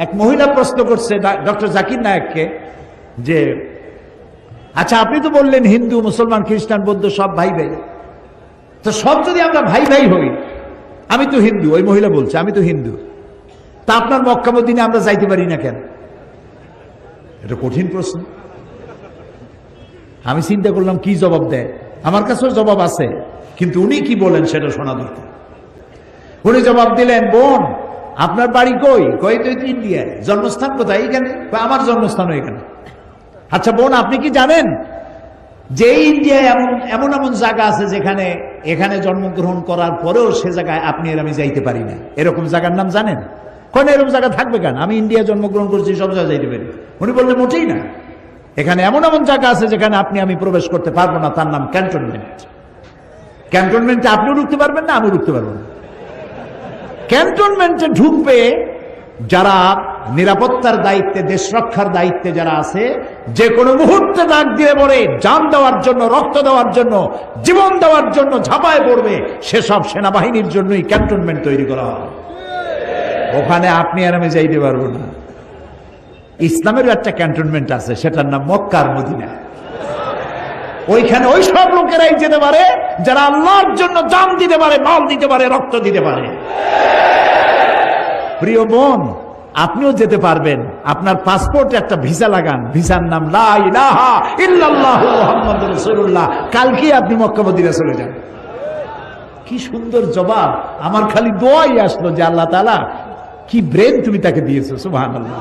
এক মহিলা প্রশ্ন করছে ডক্টর জাকির নায়েককে যে আচ্ছা আপনি তো বললেন হিন্দু মুসলমান খ্রিস্টান বৌদ্ধ সব ভাই ভাই, তো সব যদি আমরা ভাই ভাই হই, আমি তো হিন্দু, ওই মহিলা বলছে আমি তো হিন্দু, তা আপনার মক্কা মদিনায় আমরা যাইতে পারি না কেন? এটা কঠিন প্রশ্ন। আমি চিন্তা করলাম কি জবাব দেয়। আমার কাছেও জবাব আছে, কিন্তু উনি কি বলেন সেটা শোনা দরকার। উনি জবাব দিলেন, বোন আপনার বাড়ি কই? কই তো ইন্ডিয়ায়। জন্মস্থান কোথায়? এখানে। আমার জন্মস্থানও এখানে। আচ্ছা বোন আপনি কি জানেন যে ইন্ডিয়ায় এমন এমন এমন জায়গা আছে যেখানে এখানে জন্মগ্রহণ করার পরেও সে জায়গায় আপনি আর আমি যাইতে পারি না, এরকম জায়গার নাম জানেন? কোন এরকম জায়গা থাকবে কেন? আমি ইন্ডিয়া জন্মগ্রহণ করছি, সব জায়গায় যাইতে পারি। উনি বললেন মোটেই না, এখানে এমন এমন জায়গা আছে যেখানে আপনি আমি প্রবেশ করতে পারবো না, তার নাম ক্যান্টনমেন্ট। ক্যান্টনমেন্টে আপনিও ঢুকতে পারবেন না, আমিও ঢুকতে পারবো না। ক্যান্টনমেন্টে ঢুকবে যারা নিরাপত্তার দায়িত্বে, দেশ রক্ষার দায়িত্বে যারা আছে, যে কোনো মুহূর্তে ডাক দিয়ে পড়ে জান দেওয়ার জন্য, রক্ত দেওয়ার জন্য, জীবন দেওয়ার জন্য ঝাঁপায় পড়বে, সেসব সেনাবাহিনীর জন্যই ক্যান্টনমেন্ট তৈরি করা হয়। ওখানে আপনি আর আমি যাইতে পারবো না। ইসলামেরও একটা ক্যান্টনমেন্ট আছে, সেটার নাম মক্কা আর মদিনা। ওইখানে ওই সব লোকেরাই যেতে পারে যারা আল্লাহর জন্য জান দিতে পারে, মাল দিতে পারে, রক্ত দিতে পারে। প্রিয় বোন, আপনিও যেতে পারবেন। আপনার পাসপোর্টে একটা ভিসা লাগান, ভিসার নাম লা ইলাহা ইল্লাল্লাহু মুহাম্মাদুর রাসূলুল্লাহ। কালকে আপনি মক্কা মদিনা চলে যান। কি সুন্দর জবাব! আমার খালি দোয়াই আসলো যে আল্লাহ তাআলা কি ব্রেন তুমি তাকে দিয়েছো, সুবহানাল্লাহ।